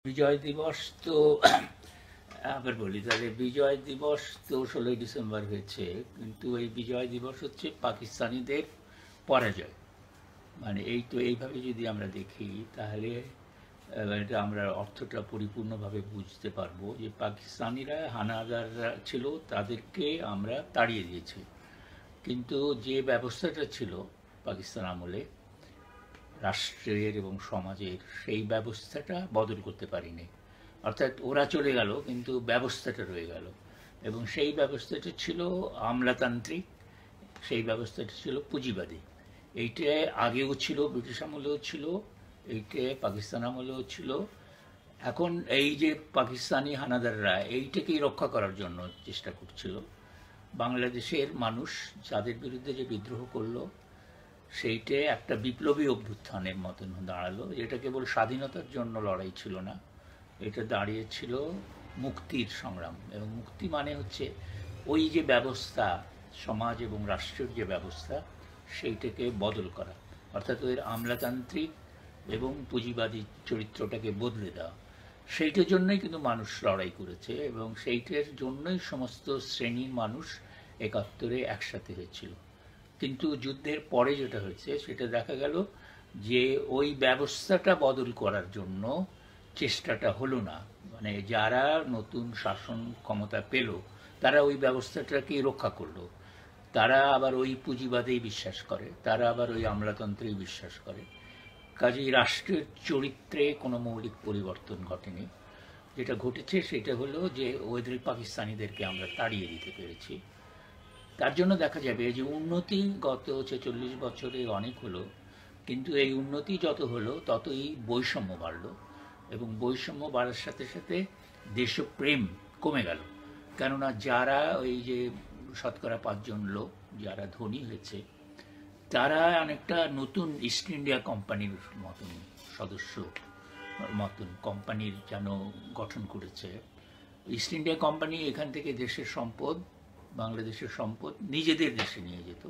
বিজয় দিবস তো আবার বলি তাহলে বিজয় দিবস তো 16ই ডিসেম্বর হয়েছে, কিন্তু এই বিজয় দিবস হচ্ছে পাকিস্তানিদের পরাজয়। মানে এই তো এইভাবে যদি আমরা দেখি তাহলে এটা আমরা অর্থটা পরিপূর্ণভাবে বুঝতে পারবো যে পাকিস্তানিরা হানাদাররা ছিল, তাদেরকে আমরা তাড়িয়ে দিয়েছি। কিন্তু যে ব্যবস্থাটা ছিল পাকিস্তান আমলে রাষ্ট্রের এবং সমাজের, সেই ব্যবস্থাটা বদল করতে পারিনি। অর্থাৎ ওরা চলে গেল কিন্তু ব্যবস্থাটা রয়ে গেল, এবং সেই ব্যবস্থাটা ছিল আমলাতান্ত্রিক, সেই ব্যবস্থাটা ছিল পুঁজিবাদী। এইটা আগেও ছিল, ব্রিটিশ আমলেও ছিল, এইটা পাকিস্তান আমলেও ছিল। এখন এই যে পাকিস্তানি হানাদাররা এইটাকেই রক্ষা করার জন্য চেষ্টা করছিল। বাংলাদেশের মানুষ যাদের বিরুদ্ধে যে বিদ্রোহ করলো সেইটে একটা বিপ্লবী অভ্যুত্থানের মতন দাঁড়ালো। এটা কেবল স্বাধীনতার জন্য লড়াই ছিল না, এটা দাঁড়িয়েছিল মুক্তির সংগ্রাম। এবং মুক্তি মানে হচ্ছে ওই যে ব্যবস্থা, সমাজ এবং রাষ্ট্রের যে ব্যবস্থা, সেইটাকে বদল করা। অর্থাৎ ওই আমলাতান্ত্রিক এবং পুঁজিবাদী চরিত্রটাকে বদলে দেওয়া। সেইটার জন্যই কিন্তু মানুষ লড়াই করেছে, এবং সেইটার জন্যই সমস্ত শ্রেণীর মানুষ 71-এ একসাথে হয়েছিল। কিন্তু যুদ্ধের পরে যেটা হয়েছে সেটা দেখা গেল যে ওই ব্যবস্থাটা বদল করার জন্য চেষ্টাটা হলো না। মানে যারা নতুন শাসন ক্ষমতা পেল তারা ওই ব্যবস্থাটাকে রক্ষা করলো। তারা আবার ওই পুঁজিবাদেই বিশ্বাস করে, তারা আবার ওই আমলাতন্ত্রেই বিশ্বাস করে। কাজেই রাষ্ট্রের চরিত্রে কোনো মৌলিক পরিবর্তন ঘটেনি। যেটা ঘটেছে সেটা হলো যে ওদের পাকিস্তানিদেরকে আমরা তাড়িয়ে দিতে পেরেছি। তার জন্য দেখা যাবে যে উন্নতি গত 46 বছরে অনেক হলো, কিন্তু এই উন্নতি যত হলো ততই বৈষম্য বাড়লো, এবং বৈষম্য বাড়ার সাথে সাথে দেশপ্রেম কমে গেল। কেননা যারা ওই যে শতকরা 5 জন লোক যারা ধনী হয়েছে, তারা অনেকটা নতুন ইস্ট ইন্ডিয়া কোম্পানির মতন সদস্য মতন কোম্পানির যেন গঠন করেছে। ইস্ট ইন্ডিয়া কোম্পানি এখান থেকে দেশের সম্পদ, বাংলাদেশের সম্পদ নিজেদের দেশে নিয়ে যেত।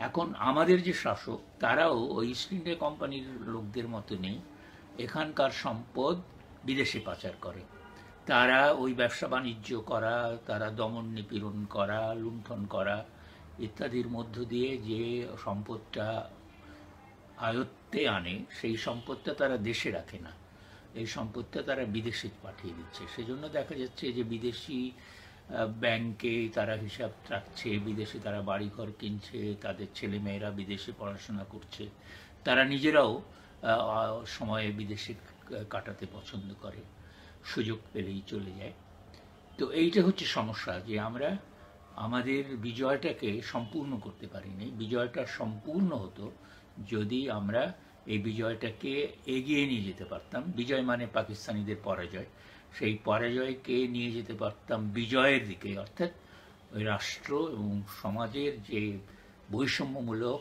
এখন আমাদের যে শাসক তারাও ওই ইস্ট ইন্ডিয়া কোম্পানির লোকদের মতনই এখানকার সম্পদ বিদেশে পাচার করে। তারা ওই ব্যবসা বাণিজ্য করা, তারা দমন নিপীড়ন করা, লুণ্ঠন করা ইত্যাদির মধ্য দিয়ে যে সম্পদটা আয়ত্তে আনে, সেই সম্পদটা তারা দেশে রাখে না, এই সম্পদটা তারা বিদেশে পাঠিয়ে দিচ্ছে। সেজন্য দেখা যাচ্ছে যে বিদেশি ব্যাংকে তারা হিসাব রাখছে, বিদেশে তারা বাড়িঘর কিনছে, তাদের ছেলেমেয়েরা বিদেশে পড়াশোনা করছে, তারা নিজেরাও সময়ে বিদেশে কাটাতে পছন্দ করে, সুযোগ পেলেই চলে যায়। তো এইটা হচ্ছে সমস্যা, যে আমরা আমাদের বিজয়টাকে সম্পূর্ণ করতে পারিনি। বিজয়টা সম্পূর্ণ হতো যদি আমরা এই বিজয়টাকে এগিয়ে নিয়ে যেতে পারতাম। বিজয় মানে পাকিস্তানিদের পরাজয়, সেই পরাজয়কে নিয়ে যেতে পারতাম বিজয়ের দিকে, অর্থাৎ ওই রাষ্ট্র এবং সমাজের যে বৈষম্যমূলক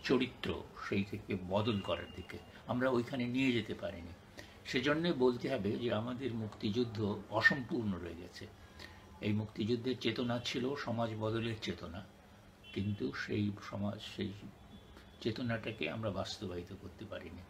চরিত্র সেই থেকে বদল করার দিকে আমরা ওইখানে নিয়ে যেতে পারিনি। সেজন্যে বলতে হবে যে আমাদের মুক্তিযুদ্ধ অসম্পূর্ণ রয়ে গেছে। এই মুক্তিযুদ্ধের চেতনা ছিল সমাজ বদলের চেতনা, কিন্তু সেই চেতনাটাকে আমরা বাস্তবায়িত করতে পারিনি।